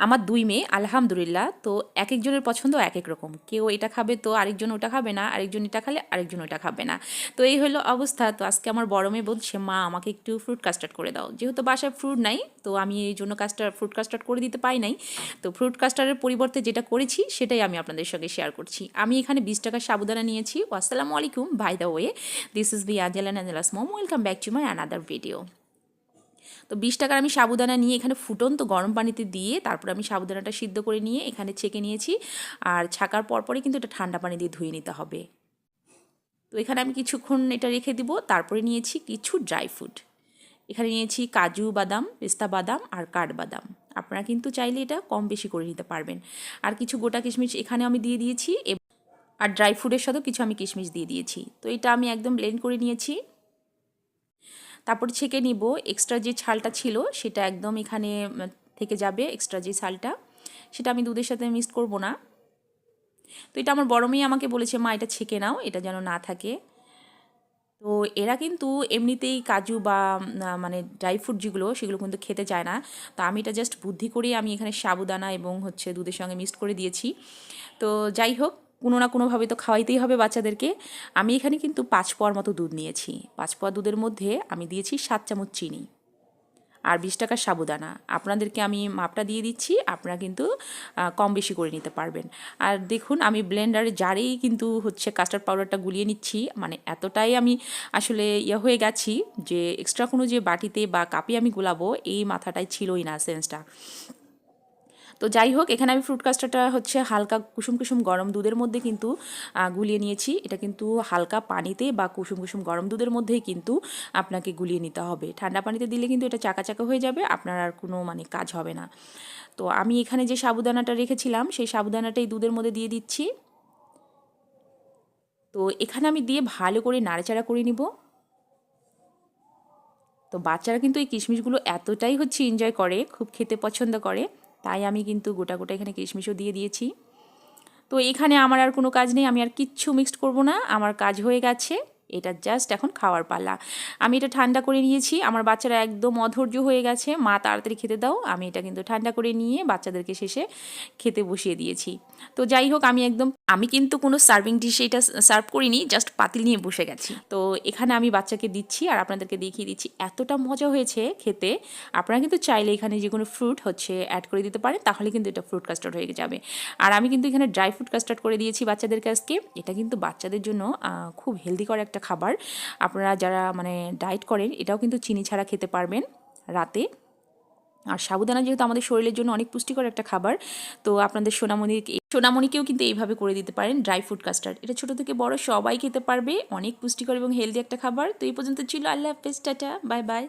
আমার ২ মেয়ে আলহামদুলিল্লাহ। তো একেকজনের পছন্দ একেক রকম। কেউ এটা খাবে তো আরেকজন ওটা খাবে না, আরেকজন এটা খেলে আরেকজন ওটা খাবে না। তো এই হলো অবস্থা। তো আজকে আমার বড় মেয়ে বলছে, "মা আমাকে একটু ফ্রুট কাস্টার্ড করে দাও।" যেহেতু বাসায় ফ্রুট নাই, তো আমি এই জন্য ফ্রুট কাস্টার্ড করে দিতে পারি নাই। তো ফ্রুট কাস্টার্ডের পরিবর্তে যেটা করেছি সেটাই আমি আপনাদের সঙ্গে শেয়ার করছি। আমি এখানে ২০ টাকার সাবুদানা নিয়েছি। আসসালামু আলাইকুম, by the way. This is B Angela and Angela's mom. Welcome back to my another video. তো ২০ টাকার আমি সাবুদানা নিয়ে এখানে ফুটন্ত গরম পানিতে দিয়ে তারপর আমি সাবুদানাটা সিদ্ধ করে নিয়ে এখানে ছেঁকে নিয়েছি। আর ছাকার পরপরই কিন্তু এটা ঠান্ডা পানি দিয়ে ধুয়ে নিতে হবে। তো এখানে আমি কিছুক্ষণ এটা রেখে দিব। তারপরে নিয়েছি কিছু ড্রাই ফ্রুট। এখানে নিয়েছি কাজু বাদাম, পেস্তা বাদাম আর কাঠবাদাম। আপনারা কিন্তু চাইলে এটা কম বেশি করে নিতে পারবেন। আর কিছু গোটা কিশমিশ এখানে আমি দিয়ে দিয়েছি। আর ড্রাই ফ্রুটের সাথেও কিছু আমি কিশমিশ দিয়ে দিয়েছি। তো এটা আমি একদম ব্লেন্ড করে নিয়েছি। তারপর ছেঁকে নিব। এক্সট্রা যে ছালটা ছিল সেটা একদম এখানে থেকে যাবে। এক্সট্রা যে ছালটা সেটা আমি দুধের সাথে মিক্স করব না। তো এটা আমার বড় মেয়ে আমাকে বলেছে, "মা এটা ছেঁকে নাও, এটা যেন না থাকে।" তো এরা কিন্তু এমনিতেই কাজু বা মানে ড্রাই ফ্রুট যেগুলো সেগুলো কিন্তু খেতে চায় না। তো আমি এটা জাস্ট বুদ্ধি করেই আমি এখানে সাবুদানা এবং হচ্ছে দুধের সঙ্গে মিক্সড করে দিয়েছি। তো যাই হোক, কোনো না কোনোভাবে তো খাওয়াইতেই হবে বাচ্চাদেরকে। আমি এখানে কিন্তু ৫ পোয়ার মতো দুধ নিয়েছি। ৫ পোয়া দুধের মধ্যে আমি দিয়েছি ৭ চামচ চিনি আর ২০ টাকার সাবুদানা। আপনাদেরকে আমি মাপটা দিয়ে দিচ্ছি, আপনারা কিন্তু কম বেশি করে নিতে পারবেন। আর দেখুন আমি ব্লেন্ডারে জারেই কিন্তু হচ্ছে কাস্টার্ড পাউডারটা গুলিয়ে নিচ্ছি। মানে এতটাই আমি আসলে হয়ে গেছি যে এক্সট্রা কোনো যে বাটিতে বা কাপে আমি গোলাবো এই মাথাটাই ছিলই না, সেন্সটা। তো যাই হোক, এখানে আমি ফ্রুট কাস্টার্ডটা হচ্ছে হালকা কুসুম কুসুম গরম দুধের মধ্যে কিন্তু গুলিয়ে নিয়েছি। এটা কিন্তু হালকা পানিতে বা কুসুম কুসুম গরম দুধের মধ্যেই কিন্তু আপনাকে গুলিয়ে নিতে হবে। ঠান্ডা পানিতে দিলে কিন্তু এটা চাকা চাকা হয়ে যাবে, আপনার আর কোনো মানে কাজ হবে না। তো আমি এখানে যে সাবুদানাটা রেখেছিলাম সেই সাবুদানাটাই দুধের মধ্যে দিয়ে দিচ্ছি। তো এখানে আমি দিয়ে ভালো করে নাড়াচাড়া করে নিব। তো বাচ্চারা কিন্তু এই কিশমিশগুলো এতটাই হচ্ছে এনজয় করে, খুব খেতে পছন্দ করে, তাই আমি কিন্তু গোটা গোটা এখানে কিশমিশও দিয়ে দিয়েছি। তো এখানে আমার আর কোনো কাজ নেই, আমি আর কিচ্ছু মিক্সড করব না, আমার কাজ হয়ে গেছে। এটা জাস্ট এখন খাওয়ার পালা। আমি এটা ঠান্ডা করে নিয়েছি। আমার বাচ্চারা একদম অধৈর্য হয়ে গেছে, "মা তাড়াতাড়ি খেতে দাও।" আমি এটা কিন্তু ঠান্ডা করে নিয়ে বাচ্চাদেরকে শেষে খেতে বসিয়ে দিয়েছি। তো যাই হোক, আমি কিন্তু কোনো সার্ভিং ডিশে এটা সার্ভ করিনি, জাস্ট পাতিল নিয়ে বসে গেছি। তো এখানে আমি বাচ্চাকে দিচ্ছি আর আপনাদেরকে দেখিয়ে দিচ্ছি। এতটা মজা হয়েছে খেতে। আপনারা কিন্তু চাইলে এখানে যে কোনো ফ্রুট হচ্ছে অ্যাড করে দিতে পারেন, তাহলে কিন্তু এটা ফ্রুট কাস্টার্ড হয়ে যাবে। আর আমি কিন্তু এখানে ড্রাই ফ্রুট কাস্টার্ড করে দিয়েছি বাচ্চাদের কাছকে। এটা কিন্তু বাচ্চাদের জন্য খুব হেলদিকর একটা খাবার। আপনারা যারা মানে ডায়েট করেন এটাও কিন্তু চিনি ছাড়া খেতে পারবেন রাতে। আর সাবুদানা যেহেতু আমাদের শরীরের জন্য অনেক পুষ্টিকর একটা খাবার, তো আপনাদের সোনামণিকেও কিন্তু এইভাবে করে দিতে পারেন ড্রাই ফ্রুট কাস্টার্ড। এটা ছোটো থেকে বড় সবাই খেতে পারবে, অনেক পুষ্টিকর এবং হেলদি একটা খাবার। তো এই পর্যন্ত ছিল। আল্লাহ হাফেজ, টাটা, বাই বাই।